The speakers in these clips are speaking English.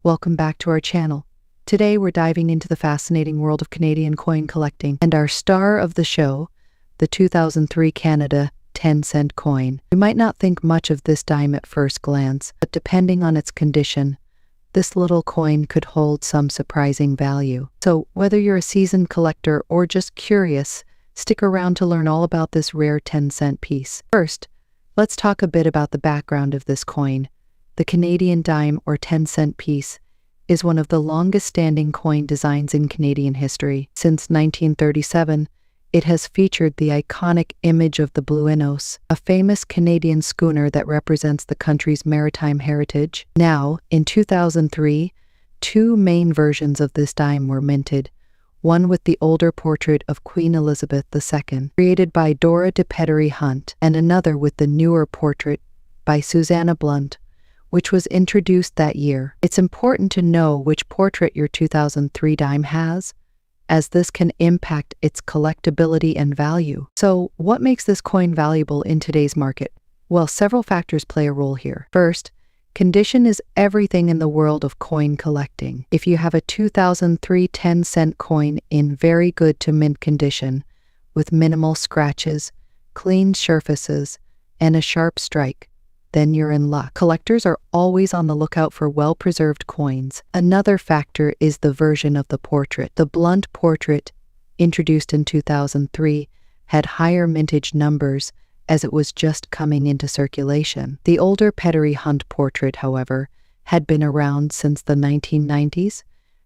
Welcome back to our channel. Today we're diving into the fascinating world of Canadian coin collecting, and our star of the show, the 2003 Canada 10-cent coin. You might not think much of this dime at first glance, but depending on its condition, this little coin could hold some surprising value. So whether you're a seasoned collector or just curious, stick around to learn all about this rare 10-cent piece. First, let's talk a bit about the background of this coin. The Canadian dime or 10-cent piece is one of the longest-standing coin designs in Canadian history. Since 1937, it has featured the iconic image of the Bluenos, a famous Canadian schooner that represents the country's maritime heritage. Now, in 2003, two main versions of this dime were minted, one with the older portrait of Queen Elizabeth II, created by Dora de Pettery Hunt, and another with the newer portrait by Susanna Blunt, which was introduced that year. It's important to know which portrait your 2003 dime has, as this can impact its collectability and value. So, what makes this coin valuable in today's market? Well, several factors play a role here. First, condition is everything in the world of coin collecting. If you have a 2003 10-cent coin in very good to mint condition, with minimal scratches, clean surfaces, and a sharp strike, then you're in luck. Collectors are always on the lookout for well-preserved coins. Another factor is the version of the portrait. The Blunt portrait, introduced in 2003, had higher mintage numbers as it was just coming into circulation. The older Pettery Hunt portrait, however, had been around since the 1990s,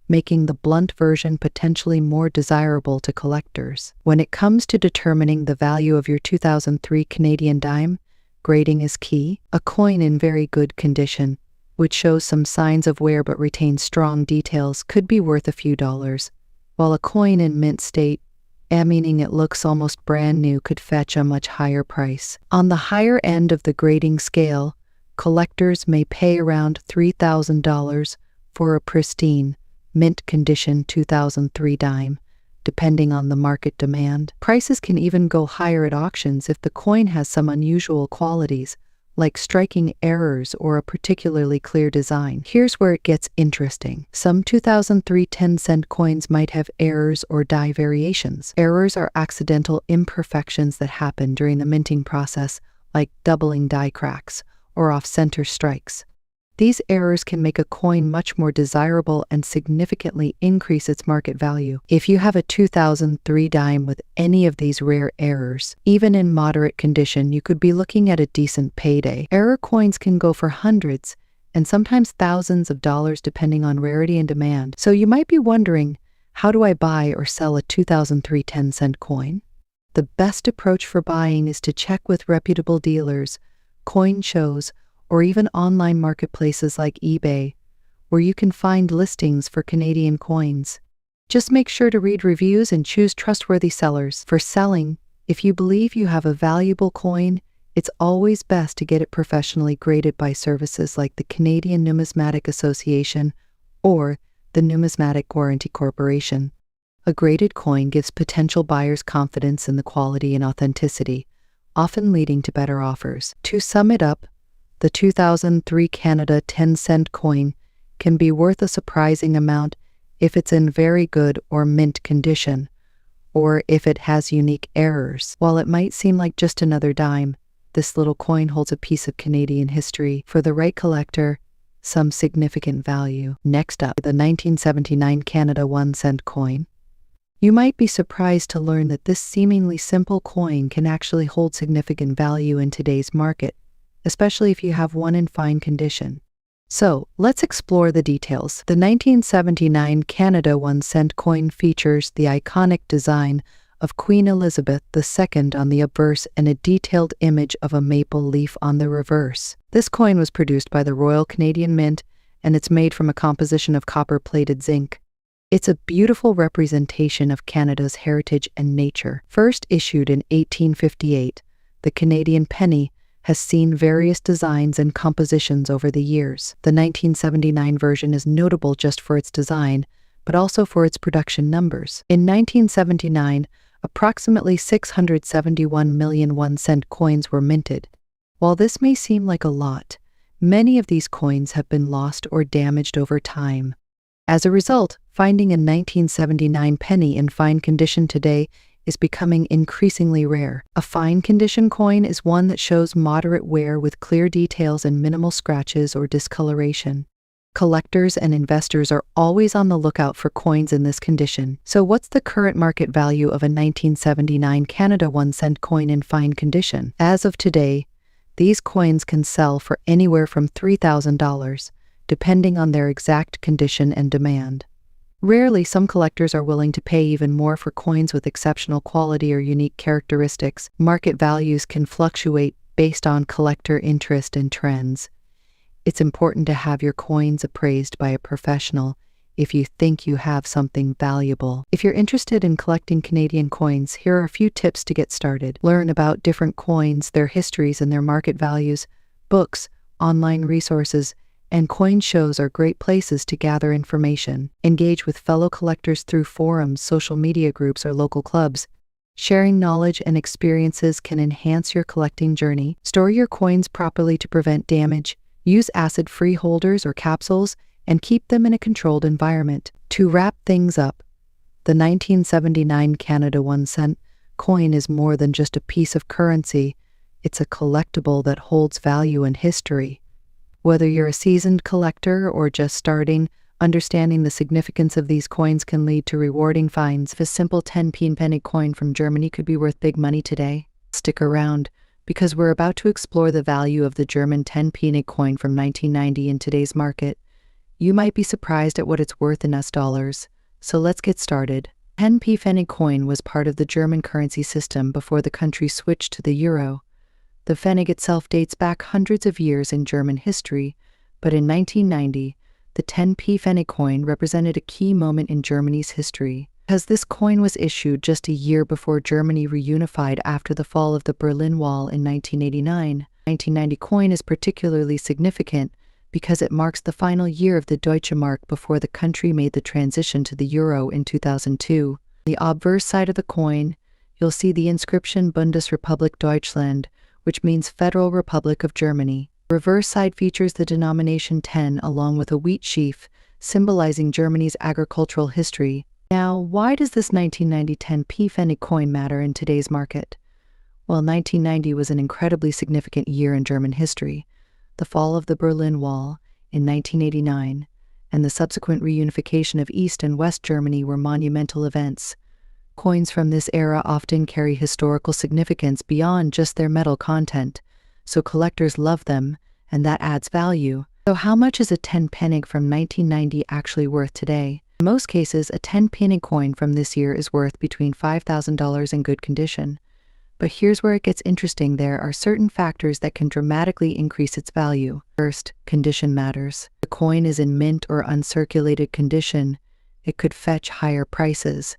making the Blunt version potentially more desirable to collectors. When it comes to determining the value of your 2003 Canadian dime, grading is key. A coin in very good condition, which shows some signs of wear but retains strong details, could be worth a few dollars, while a coin in mint state, meaning it looks almost brand new, could fetch a much higher price. On the higher end of the grading scale, collectors may pay around $3,000 for a pristine, mint condition 2003 dime, depending on the market demand. Prices can even go higher at auctions if the coin has some unusual qualities, like striking errors or a particularly clear design. Here's where it gets interesting. Some 2003 10-cent coins might have errors or die variations. Errors are accidental imperfections that happen during the minting process, like doubling die cracks or off-center strikes. These errors can make a coin much more desirable and significantly increase its market value. If you have a 2003 dime with any of these rare errors, even in moderate condition, you could be looking at a decent payday. Error coins can go for hundreds and sometimes thousands of dollars depending on rarity and demand. So you might be wondering, how do I buy or sell a 2003 10-cent coin? The best approach for buying is to check with reputable dealers, coin shows, or even online marketplaces like eBay, where you can find listings for Canadian coins. Just make sure to read reviews and choose trustworthy sellers. For selling, if you believe you have a valuable coin, it's always best to get it professionally graded by services like the Canadian Numismatic Association or the Numismatic Guarantee Corporation. A graded coin gives potential buyers confidence in the quality and authenticity, often leading to better offers. To sum it up, the 2003 Canada 10-cent coin can be worth a surprising amount if it's in very good or mint condition, or if it has unique errors. While it might seem like just another dime, this little coin holds a piece of Canadian history. For the right collector, some significant value. Next up, the 1979 Canada 1-cent coin. You might be surprised to learn that this seemingly simple coin can actually hold significant value in today's market, especially if you have one in fine condition. So, let's explore the details. The 1979 Canada 1-cent coin features the iconic design of Queen Elizabeth II on the obverse and a detailed image of a maple leaf on the reverse. This coin was produced by the Royal Canadian Mint, and it's made from a composition of copper-plated zinc. It's a beautiful representation of Canada's heritage and nature. First issued in 1858, the Canadian penny has seen various designs and compositions over the years. The 1979 version is notable just for its design, but also for its production numbers. In 1979, approximately 671 million 1-cent coins were minted. While this may seem like a lot, Many of these coins have been lost or damaged over time. As a result, finding a 1979 penny in fine condition today is becoming increasingly rare. A fine condition coin is one that shows moderate wear with clear details and minimal scratches or discoloration. Collectors and investors are always on the lookout for coins in this condition. So what's the current market value of a 1979 Canada 1-cent coin in fine condition? As of today, these coins can sell for anywhere from $3,000, depending on their exact condition and demand. Rarely, some collectors are willing to pay even more for coins with exceptional quality or unique characteristics. Market values can fluctuate based on collector interest and trends. It's important to have your coins appraised by a professional if you think you have something valuable. If you're interested in collecting Canadian coins, here are a few tips to get started. Learn about different coins, their histories, and their market values. Books, online resources, and coin shows are great places to gather information. Engage with fellow collectors through forums, social media groups, or local clubs. Sharing knowledge and experiences can enhance your collecting journey. Store your coins properly to prevent damage. Use acid-free holders or capsules and keep them in a controlled environment. To wrap things up, the 1979 Canada 1-cent coin is more than just a piece of currency. It's a collectible that holds value and history. Whether you're a seasoned collector or just starting, understanding the significance of these coins can lead to rewarding finds. If a simple 10p penny coin from Germany could be worth big money today, stick around, because we're about to explore the value of the German 10p coin from 1990 in today's market. You might be surprised at what it's worth in US dollars, so let's get started. 10p penny coin was part of the German currency system before the country switched to the euro. The pfennig itself dates back hundreds of years in German history, but in 1990, the 10p pfennig coin represented a key moment in Germany's history. Because this coin was issued just a year before Germany reunified after the fall of the Berlin Wall in 1989, the 1990 coin is particularly significant because it marks the final year of the Deutsche Mark before the country made the transition to the euro in 2002. On the obverse side of the coin, you'll see the inscription Bundesrepublik Deutschland, which means Federal Republic of Germany. The reverse side features the denomination 10 along with a wheat sheaf, symbolizing Germany's agricultural history. Now, why does this 1990 10p pfennig coin matter in today's market? Well, 1990 was an incredibly significant year in German history. The fall of the Berlin Wall in 1989 and the subsequent reunification of East and West Germany were monumental events. Coins from this era often carry historical significance beyond just their metal content, so collectors love them, and that adds value. So how much is a 10 pfennig from 1990 actually worth today? In most cases, a 10 pfennig coin from this year is worth between $5,000 in good condition. But here's where it gets interesting. There are certain factors that can dramatically increase its value. First, condition matters. If the coin is in mint or uncirculated condition, it could fetch higher prices.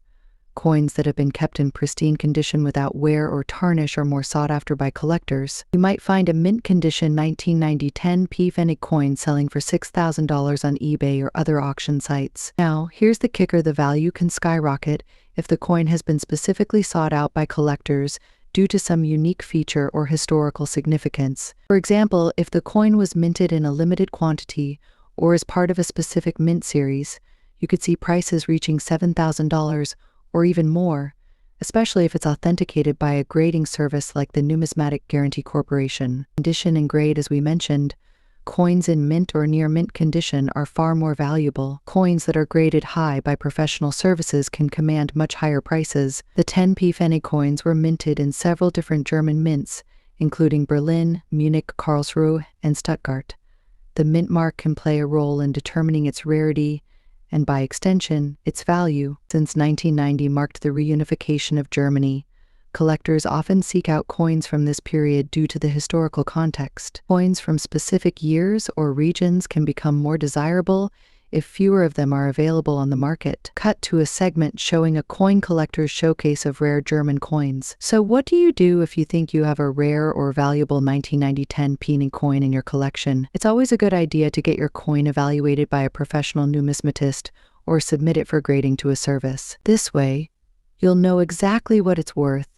Coins that have been kept in pristine condition without wear or tarnish are more sought after by collectors. You might find a mint condition 1990 10p pfennig coin selling for $6,000 on eBay or other auction sites. Now, here's the kicker: the value can skyrocket if the coin has been specifically sought out by collectors due to some unique feature or historical significance. For example, if the coin was minted in a limited quantity or as part of a specific mint series, you could see prices reaching $7,000 or even more, especially if it's authenticated by a grading service like the Numismatic Guarantee Corporation. Condition and grade, as we mentioned, coins in mint or near mint condition are far more valuable. Coins that are graded high by professional services can command much higher prices. The 10p pfennig coins were minted in several different German mints, including Berlin, Munich, Karlsruhe, and Stuttgart. The mint mark can play a role in determining its rarity and, by extension, its value. Since 1990 marked the reunification of Germany, collectors often seek out coins from this period due to the historical context. Coins from specific years or regions can become more desirable if fewer of them are available on the market. Cut to a segment showing a coin collector's showcase of rare German coins. So what do you do if you think you have a rare or valuable 1990 10p coin in your collection? It's always a good idea to get your coin evaluated by a professional numismatist or submit it for grading to a service. This way, you'll know exactly what it's worth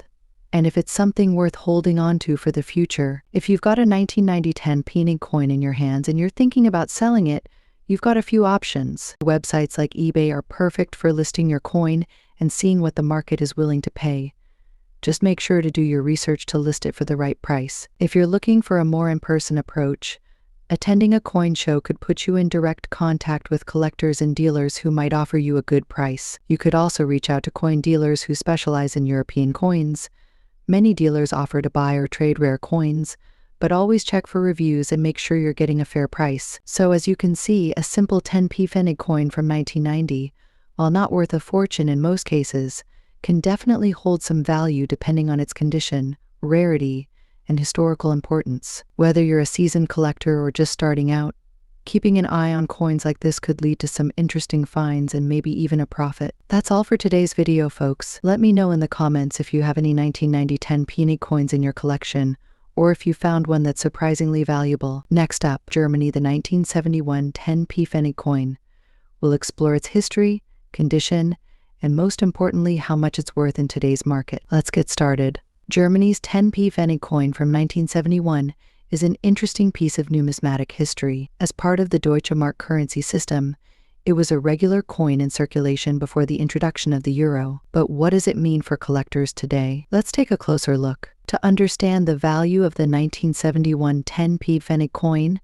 and if it's something worth holding on to for the future. If you've got a 1990-10 penny coin in your hands and you're thinking about selling it, you've got a few options. Websites like eBay are perfect for listing your coin and seeing what the market is willing to pay. Just make sure to do your research to list it for the right price. If you're looking for a more in-person approach, attending a coin show could put you in direct contact with collectors and dealers who might offer you a good price. You could also reach out to coin dealers who specialize in European coins. Many dealers offer to buy or trade rare coins, but always check for reviews and make sure you're getting a fair price. So as you can see, a simple 10p Pfennig coin from 1990, while not worth a fortune in most cases, can definitely hold some value depending on its condition, rarity, and historical importance. Whether you're a seasoned collector or just starting out, keeping an eye on coins like this could lead to some interesting finds and maybe even a profit. That's all for today's video, folks. Let me know in the comments if you have any 1990 10 penny coins in your collection, or if you found one that's surprisingly valuable. Next up, Germany, the 1971 10p Pfennig coin. We'll explore its history, condition, and most importantly, how much it's worth in today's market. Let's get started. Germany's 10p Pfennig coin from 1971 is an interesting piece of numismatic history. As part of the Deutsche Mark currency system, it was a regular coin in circulation before the introduction of the euro. But what does it mean for collectors today? Let's take a closer look. To understand the value of the 1971 10p Pfennig coin,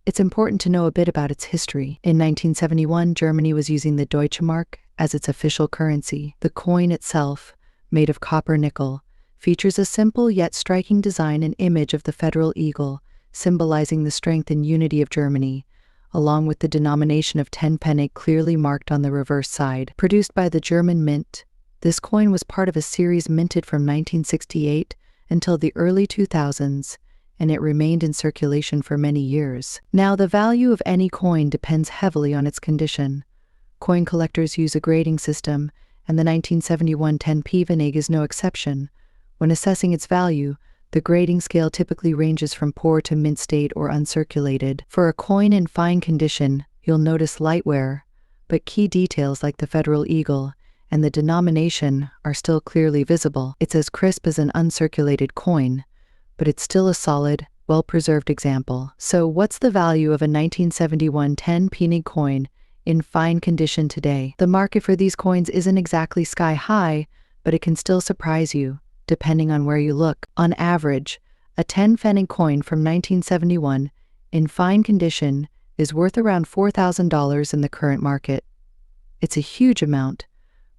it's important to know a bit about its history. In 1971, Germany was using the Deutsche Mark as its official currency. The coin itself, made of copper nickel, features a simple yet striking design and image of the federal eagle, symbolizing the strength and unity of Germany, along with the denomination of 10 Pfennig clearly marked on the reverse side. Produced by the German Mint, this coin was part of a series minted from 1968 until the early 2000s, and it remained in circulation for many years. Now, the value of any coin depends heavily on its condition. Coin collectors use a grading system, and the 1971 10p Pfennig is no exception. When assessing its value, the grading scale typically ranges from poor to mint state or uncirculated. For a coin in fine condition, you'll notice light wear, but key details like the federal eagle and the denomination are still clearly visible. It's as crisp as an uncirculated coin, but it's still a solid, well-preserved example. So what's the value of a 1971 10 Pfennig coin in fine condition today? The market for these coins isn't exactly sky high, but it can still surprise you, depending on where you look. On average, a 10 Pfennig coin from 1971 in fine condition is worth around $4,000 in the current market. It's a huge amount,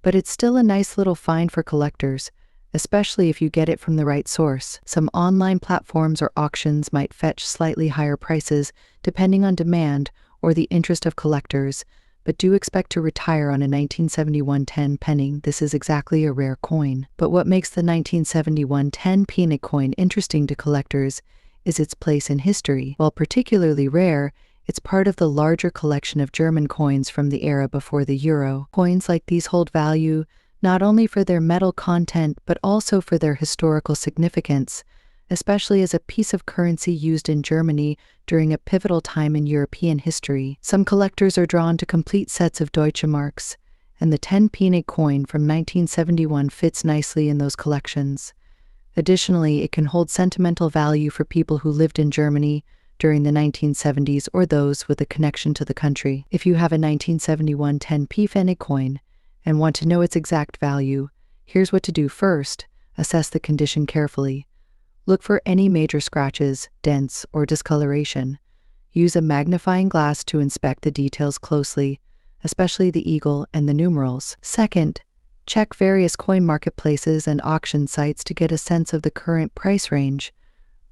but it's still a nice little find for collectors, especially if you get it from the right source. Some online platforms or auctions might fetch slightly higher prices depending on demand or the interest of collectors, but do expect to retire on a 1971 10 Pfennig. This is exactly a rare coin. But what makes the 1971 10 Pfennig coin interesting to collectors is its place in history. While particularly rare, it's part of the larger collection of German coins from the era before the euro. Coins like these hold value not only for their metal content but also for their historical significance, especially as a piece of currency used in Germany during a pivotal time in European history. Some collectors are drawn to complete sets of Deutsche Marks, and the 10 Pfennig coin from 1971 fits nicely in those collections. Additionally, it can hold sentimental value for people who lived in Germany during the 1970s or those with a connection to the country. If you have a 1971 10p Pfennig coin and want to know its exact value, here's what to do. First, assess the condition carefully. Look for any major scratches, dents, or discoloration. Use a magnifying glass to inspect the details closely, especially the eagle and the numerals. Second, check various coin marketplaces and auction sites to get a sense of the current price range.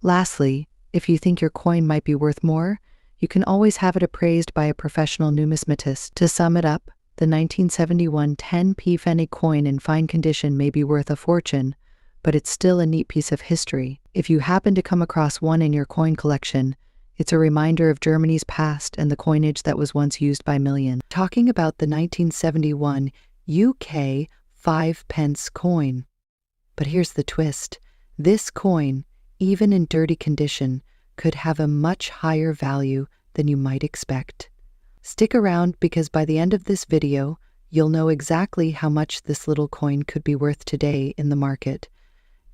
Lastly, if you think your coin might be worth more, you can always have it appraised by a professional numismatist. To sum it up, the 1971 10p Pfennig coin in fine condition may be worth a fortune, but it's still a neat piece of history. If you happen to come across one in your coin collection, it's a reminder of Germany's past and the coinage that was once used by millions. Talking about the 1971 UK 5p coin. But here's the twist. This coin, even in dirty condition, could have a much higher value than you might expect. Stick around because by the end of this video, you'll know exactly how much this little coin could be worth today in the market.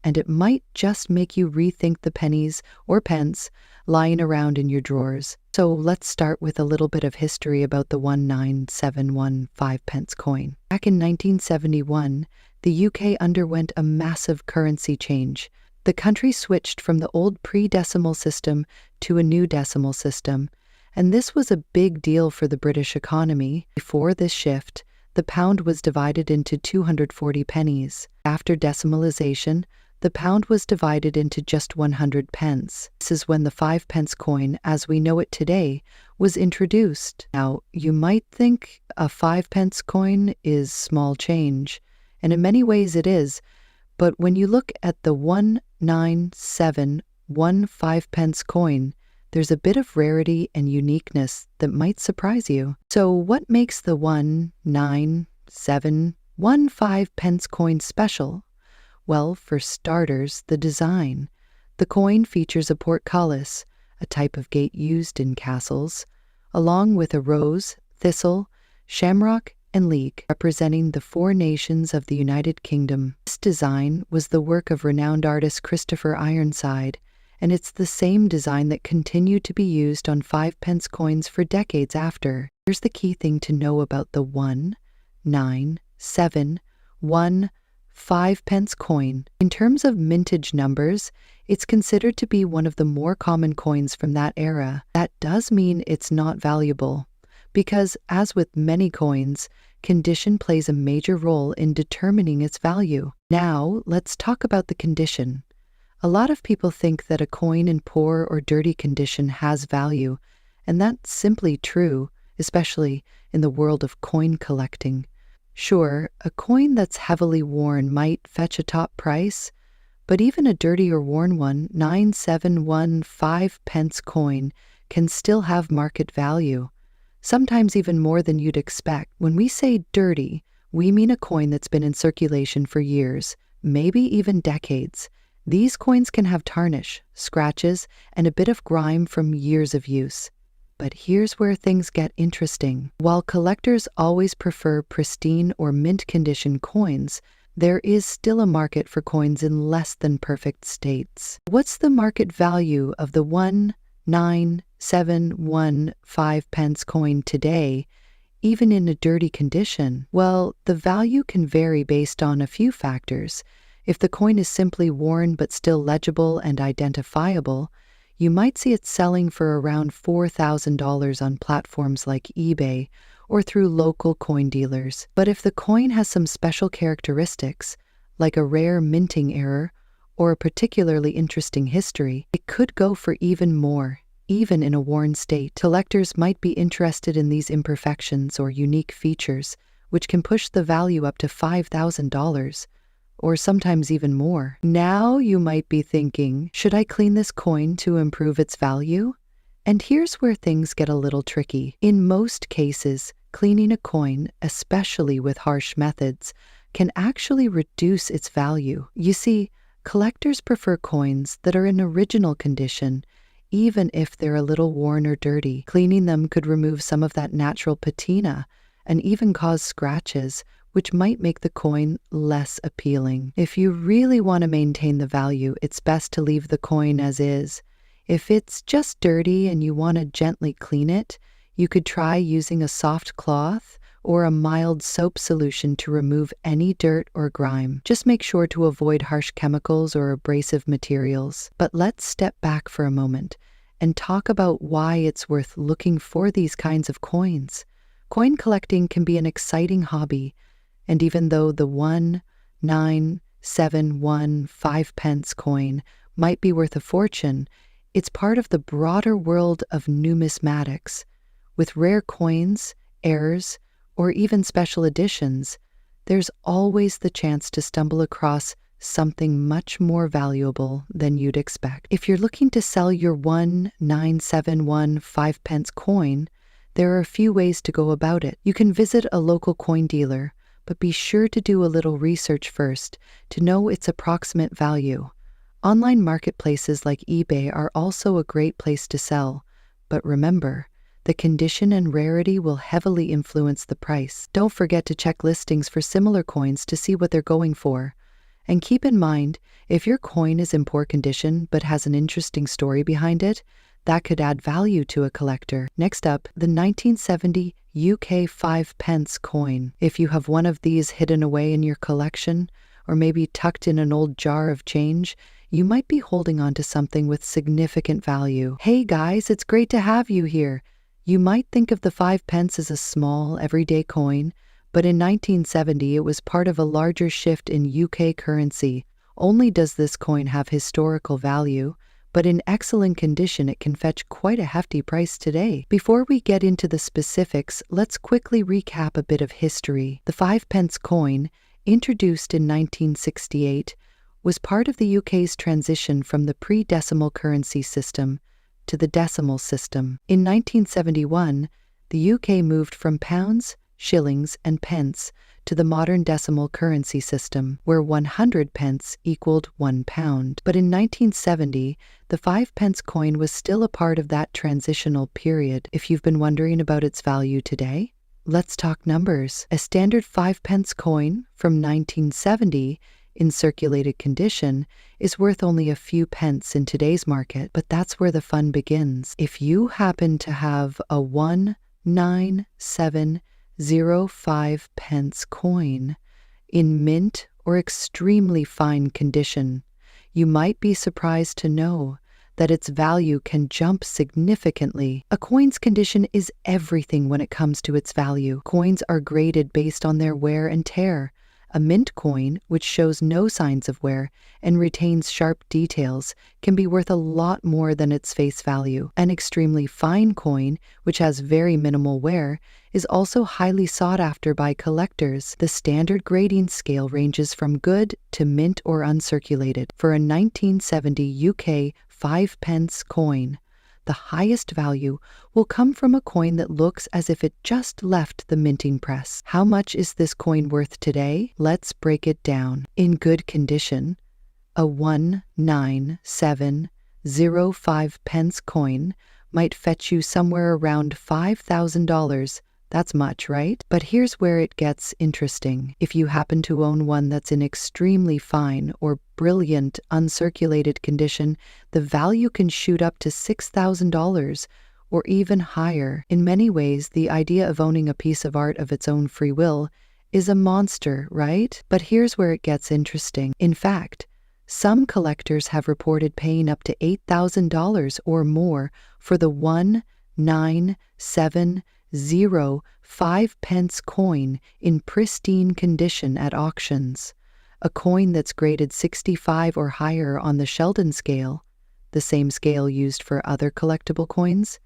and it might just make you rethink the pennies or pence lying around in your drawers. So let's start with a little bit of history about the 19715 pence coin. Back in 1971, the UK underwent a massive currency change. The country switched from the old pre-decimal system to a new decimal system, and this was a big deal for the British economy. Before this shift, the pound was divided into 240 pennies. After decimalization, the pound was divided into just 100 pence. This is when the 5 pence coin, as we know it today, was introduced. Now, you might think a 5 pence coin is small change, and in many ways it is, but when you look at the 19715 pence coin, there's a bit of rarity and uniqueness that might surprise you. So what makes the 19715 pence coin special? Well, for starters, the design. The coin features a portcullis, a type of gate used in castles, along with a rose, thistle, shamrock, and leek, representing the 4 nations of the United Kingdom. This design was the work of renowned artist Christopher Ironside, and it's the same design that continued to be used on 5 pence coins for decades after. Here's the key thing to know about the 19715 pence coin. In terms of mintage numbers, it's considered to be one of the more common coins from that era. That does mean it's not valuable, because as with many coins, condition plays a major role in determining its value. Now, let's talk about the condition. A lot of people think that a coin in poor or dirty condition has value, and that's simply true, especially in the world of coin collecting. Sure, a coin that's heavily worn might fetch a top price, but even a dirty or worn 19715 pence coin can still have market value, sometimes even more than you'd expect. When we say dirty, we mean a coin that's been in circulation for years, maybe even decades. These coins can have tarnish, scratches, and a bit of grime from years of use. But here's where things get interesting. While collectors always prefer pristine or mint condition coins, there is still a market for coins in less than perfect states. What's the market value of the 19715 pence coin today, even in a dirty condition? Well, the value can vary based on a few factors. If the coin is simply worn but still legible and identifiable, you might see it selling for around $4,000 on platforms like eBay or through local coin dealers. But if the coin has some special characteristics, like a rare minting error or a particularly interesting history, it could go for even more, even in a worn state. Collectors might be interested in these imperfections or unique features, which can push the value up to $5,000. Or sometimes even more. Now you might be thinking, should I clean this coin to improve its value? And here's where things get a little tricky. In most cases, cleaning a coin, especially with harsh methods, can actually reduce its value. You see, collectors prefer coins that are in original condition, even if they're a little worn or dirty. Cleaning them could remove some of that natural patina and even cause scratches, which might make the coin less appealing. If you really want to maintain the value, it's best to leave the coin as is. If it's just dirty and you want to gently clean it, you could try using a soft cloth or a mild soap solution to remove any dirt or grime. Just make sure to avoid harsh chemicals or abrasive materials. But let's step back for a moment and talk about why it's worth looking for these kinds of coins. Coin collecting can be an exciting hobby, and even though the 19715 pence coin might be worth a fortune, it's part of the broader world of numismatics. With rare coins, errors, or even special editions, there's always the chance to stumble across something much more valuable than you'd expect. If you're looking to sell your 19715 pence coin, there are a few ways to go about it. You can visit a local coin dealer, but be sure to do a little research first to know its approximate value. Online marketplaces like eBay are also a great place to sell, but remember, the condition and rarity will heavily influence the price. Don't forget to check listings for similar coins to see what they're going for. And keep in mind, if your coin is in poor condition but has an interesting story behind it, that could add value to a collector. Next up, the 1970 UK 5 pence coin. If you have one of these hidden away in your collection, or maybe tucked in an old jar of change, you might be holding on to something with significant value. Hey guys, it's great to have you here. You might think of the 5 pence as a small, everyday coin, but in 1970 it was part of a larger shift in UK currency. Only does this coin have historical value, but in excellent condition it can fetch quite a hefty price today. Before we get into the specifics, let's quickly recap a bit of history. The 5 pence coin, introduced in 1968, was part of the UK's transition from the pre-decimal currency system to the decimal system. In 1971, the UK moved from pounds, shillings, and pence to the modern decimal currency system, where 100 pence equaled 1 pound. But in 1970, the 5 pence coin was still a part of that transitional period. If you've been wondering about its value today, let's talk numbers. A standard 5 pence coin from 1970 in circulated condition is worth only a few pence in today's market, but that's where the fun begins. If you happen to have a 19705 pence coin in mint or extremely fine condition, you might be surprised to know that its value can jump significantly. A coin's condition is everything when it comes to its value. Coins are graded based on their wear and tear. A mint coin, which shows no signs of wear and retains sharp details, can be worth a lot more than its face value. An extremely fine coin, which has very minimal wear, is also highly sought after by collectors. The standard grading scale ranges from good to mint or uncirculated. For a 1970 UK 5 pence coin, the highest value will come from a coin that looks as if it just left the minting press. How much is this coin worth today? Let's break it down. In good condition, a 19705 pence coin might fetch you somewhere around $5,000. That's much, right? But here's where it gets interesting. If you happen to own one that's in extremely fine or brilliant uncirculated condition, the value can shoot up to $6,000 or even higher. In many ways, the idea of owning a piece of art of its own free will is a monster, right? But here's where it gets interesting. In fact, some collectors have reported paying up to $8,000 or more for the 19705 pence coin in pristine condition at auctions. A coin that's graded 65 or higher on the Sheldon scale, the same scale used for other collectible coins,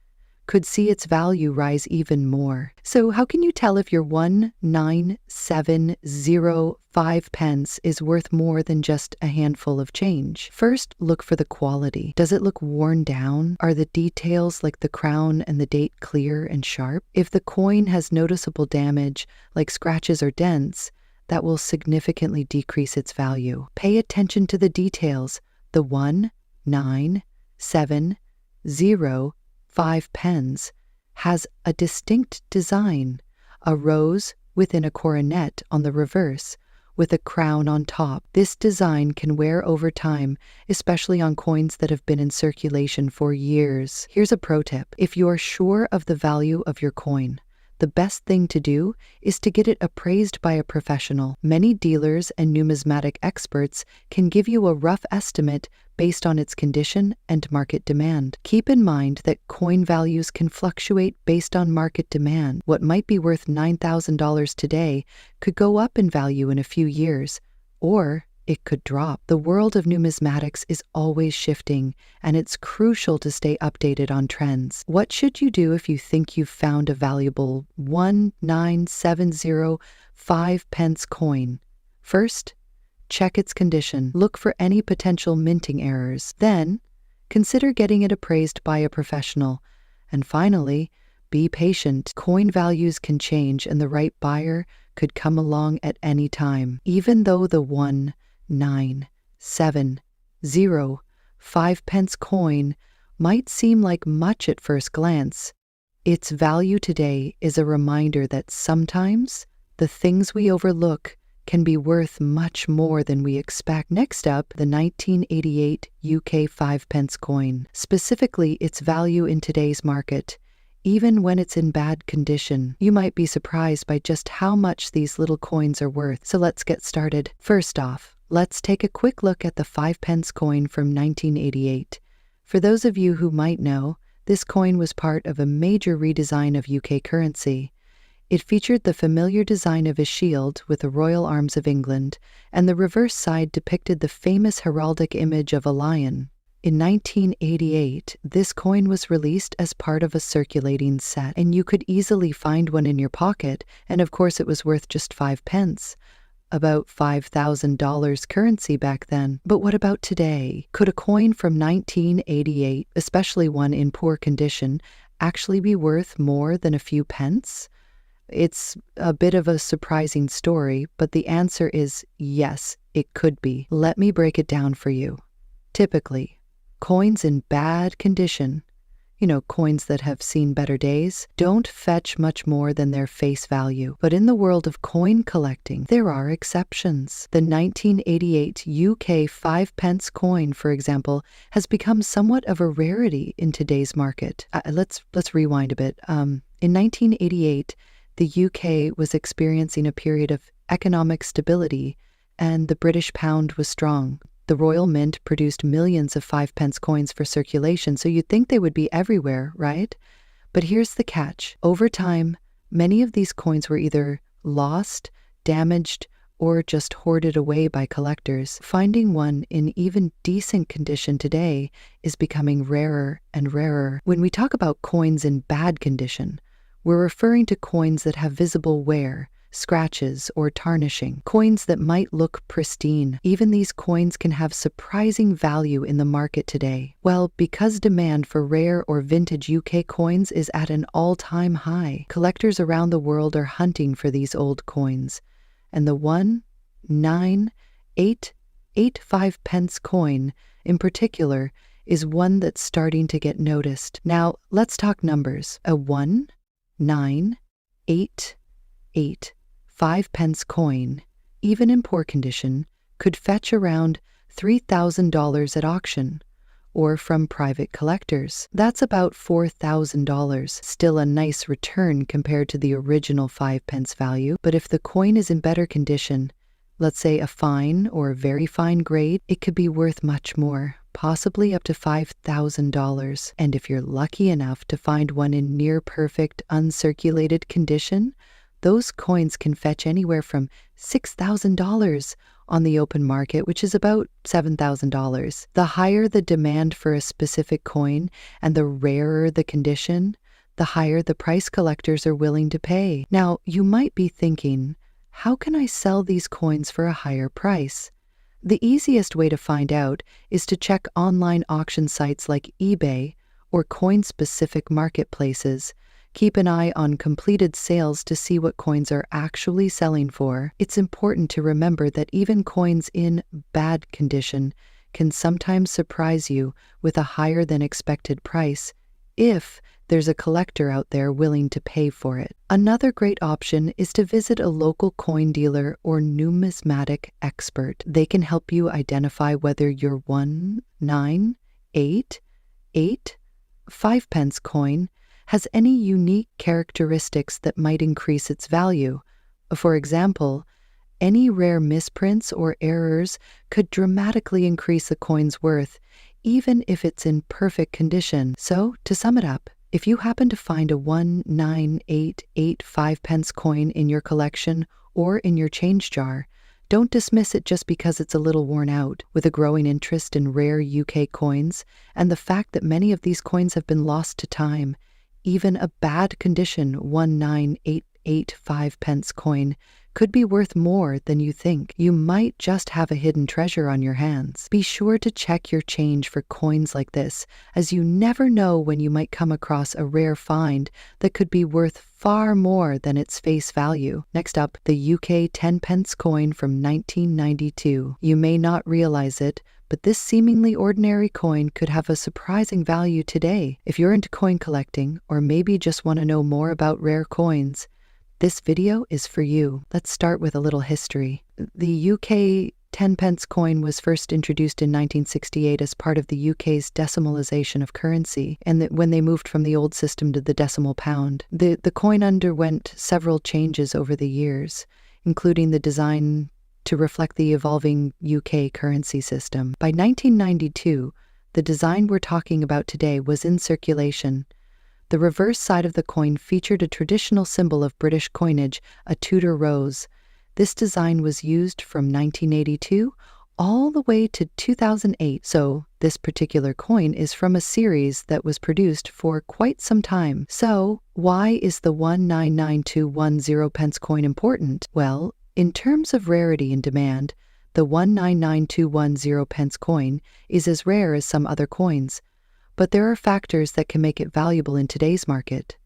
could see its value rise even more. So how can you tell if your 19705 pence is worth more than just a handful of change? First, look for the quality. Does it look worn down? Are the details like the crown and the date clear and sharp? If the coin has noticeable damage, like scratches or dents, that will significantly decrease its value. Pay attention to the details. The 19705 pence has a distinct design, a rose within a coronet on the reverse, with a crown on top. This design can wear over time, especially on coins that have been in circulation for years. Here's a pro tip. If you're sure of the value of your coin, the best thing to do is to get it appraised by a professional. Many dealers and numismatic experts can give you a rough estimate based on its condition and market demand. Keep in mind that coin values can fluctuate based on market demand. What might be worth $9,000 today could go up in value in a few years, or it could drop. The world of numismatics is always shifting, and it's crucial to stay updated on trends. What should you do if you think you've found a valuable 19705 pence coin? First, check its condition. Look for any potential minting errors. Then, consider getting it appraised by a professional. And finally, be patient. Coin values can change, and the right buyer could come along at any time. Even though the 19705 pence coin might seem like much at first glance, its value today is a reminder that sometimes the things we overlook can be worth much more than we expect. Next up, the 1988 UK 5 pence coin, specifically its value in today's market. Even when it's in bad condition, you might be surprised by just how much these little coins are worth. So let's get started. First off, let's take a quick look at the 5 pence coin from 1988. For those of you who might know, this coin was part of a major redesign of UK currency. It featured the familiar design of a shield with the royal arms of England, and the reverse side depicted the famous heraldic image of a lion. In 1988, this coin was released as part of a circulating set, and you could easily find one in your pocket, and of course it was worth just 5 pence. About $5,000 currency back then. But what about today? Could a coin from 1988, especially one in poor condition, actually be worth more than a few pence? It's a bit of a surprising story, but the answer is yes, it could be. Let me break it down for you. Typically, coins in bad condition, coins that have seen better days, don't fetch much more than their face value. But in the world of coin collecting, there are exceptions. The 1988 UK 5 pence coin, for example, has become somewhat of a rarity in today's market. Let's rewind a bit. In 1988, the UK was experiencing a period of economic stability, and the British pound was strong. The Royal Mint produced millions of 5 pence coins for circulation, so you'd think they would be everywhere, right? But here's the catch. Over time, many of these coins were either lost, damaged, or just hoarded away by collectors. Finding one in even decent condition today is becoming rarer and rarer. When we talk about coins in bad condition, we're referring to coins that have visible wear, scratches, or tarnishing. Coins that might look pristine. Even these coins can have surprising value in the market today. Well, because demand for rare or vintage UK coins is at an all-time high, collectors around the world are hunting for these old coins. And the 1988 pence coin, in particular, is one that's starting to get noticed. Now, let's talk numbers. A 1988 5 pence coin, even in poor condition, could fetch around $3,000 at auction, or from private collectors. That's about $4,000, still a nice return compared to the original 5 pence value. But if the coin is in better condition, let's say a fine or very fine grade, it could be worth much more, possibly up to $5,000. And if you're lucky enough to find one in near-perfect, uncirculated condition, those coins can fetch anywhere from $6,000 on the open market, which is about $7,000. The higher the demand for a specific coin and the rarer the condition, the higher the price collectors are willing to pay. Now, you might be thinking, how can I sell these coins for a higher price? The easiest way to find out is to check online auction sites like eBay or coin-specific marketplaces. Keep an eye on completed sales to see what coins are actually selling for. It's important to remember that even coins in bad condition can sometimes surprise you with a higher than expected price if there's a collector out there willing to pay for it. Another great option is to visit a local coin dealer or numismatic expert. They can help you identify whether your 1988 5 pence coin has any unique characteristics that might increase its value. For example, any rare misprints or errors could dramatically increase a coin's worth, even if it's in perfect condition. So, to sum it up, if you happen to find a 1988 5 pence coin in your collection or in your change jar, don't dismiss it just because it's a little worn out. With a growing interest in rare UK coins and the fact that many of these coins have been lost to time, even a bad condition 1988 5 pence coin could be worth more than you think. You might just have a hidden treasure on your hands. Be sure to check your change for coins like this, as you never know when you might come across a rare find that could be worth far more than its face value. Next up, the UK 10 pence coin from 1992. You may not realize it, but this seemingly ordinary coin could have a surprising value today. If you're into coin collecting, or maybe just want to know more about rare coins, This video is for you. Let's start with a little history. The UK 10 pence coin was first introduced in 1968 as part of the UK's decimalisation of currency, and when they moved from the old system to the decimal pound. The coin underwent several changes over the years, including the design to reflect the evolving UK currency system. By 1992, the design we're talking about today was in circulation. The reverse side of the coin featured a traditional symbol of British coinage, a Tudor rose. This design was used from 1982 all the way to 2008, so this particular coin is from a series that was produced for quite some time. So, why is the 199210 pence coin important? Well, in terms of rarity and demand, the 199210 pence coin is as rare as some other coins, but there are factors that can make it valuable in today's market.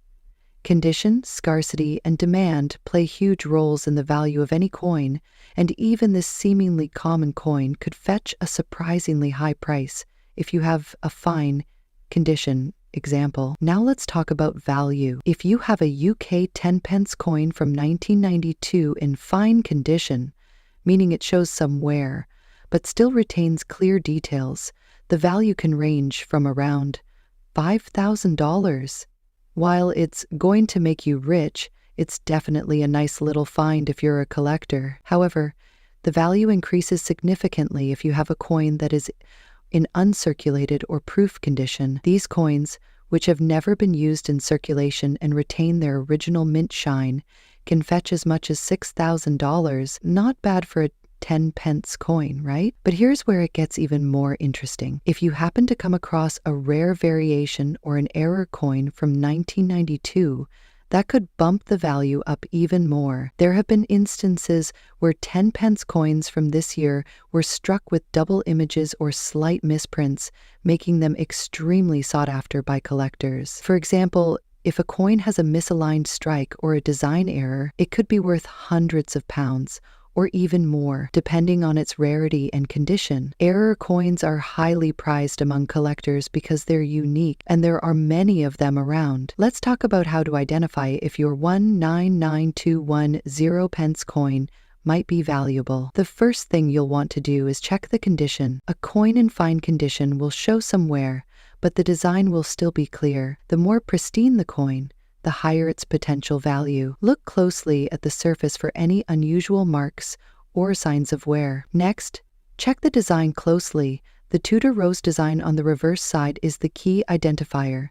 Condition, scarcity, and demand play huge roles in the value of any coin, and even this seemingly common coin could fetch a surprisingly high price if you have a fine condition example. Now let's talk about value. If you have a UK 10 pence coin from 1992 in fine condition, meaning it shows some wear, but still retains clear details, the value can range from around $5,000. While it's going to make you rich, it's definitely a nice little find if you're a collector. However, the value increases significantly if you have a coin that is in uncirculated or proof condition. These coins, which have never been used in circulation and retain their original mint shine, can fetch as much as $6,000. Not bad for a 10 pence coin, right? But here's where it gets even more interesting. If you happen to come across a rare variation or an error coin from 1992, that could bump the value up even more. There have been instances where 10 pence coins from this year were struck with double images or slight misprints, making them extremely sought after by collectors. For example, if a coin has a misaligned strike or a design error, it could be worth hundreds of pounds, or even more, depending on its rarity and condition. Error coins are highly prized among collectors because they're unique, and there are many of them around. Let's talk about how to identify if your 199210 pence coin might be valuable. The first thing you'll want to do is check the condition. A coin in fine condition will show some wear, but the design will still be clear. The more pristine the coin, the higher its potential value. Look closely at the surface for any unusual marks or signs of wear. Next, check the design closely. The Tudor rose design on the reverse side is the key identifier.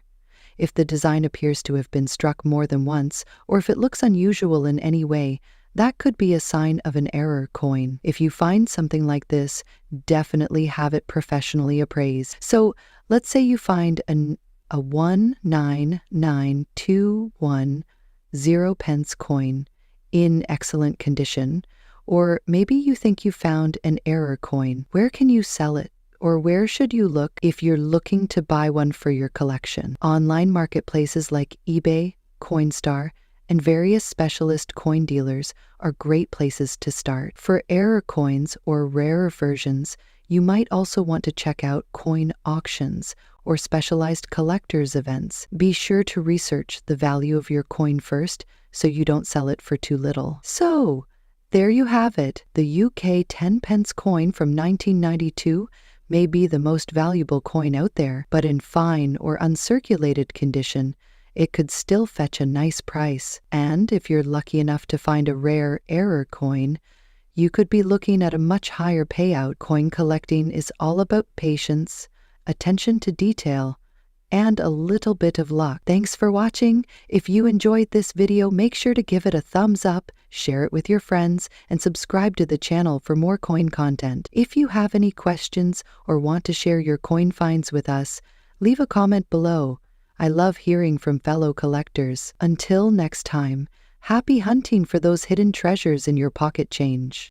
If the design appears to have been struck more than once, or if it looks unusual in any way, that could be a sign of an error coin. If you find something like this, definitely have it professionally appraised. So, let's say you find a 199210 pence coin in excellent condition, or maybe you think you found an error coin. Where can you sell it? Or where should you look if you're looking to buy one for your collection? Online marketplaces like eBay, Coinstar, and various specialist coin dealers are great places to start. For error coins or rarer versions, you might also want to check out coin auctions or specialized collectors events. Be sure to research the value of your coin first so you don't sell it for too little. So, there you have it. The UK 10 pence coin from 1992 may be the most valuable coin out there, but in fine or uncirculated condition, it could still fetch a nice price. And if you're lucky enough to find a rare error coin, you could be looking at a much higher payout. Coin collecting is all about patience, attention to detail, and a little bit of luck. Thanks for watching. If you enjoyed this video, make sure to give it a thumbs up, share it with your friends, and subscribe to the channel for more coin content. If you have any questions or want to share your coin finds with us, leave a comment below. I love hearing from fellow collectors. Until next time, happy hunting for those hidden treasures in your pocket change.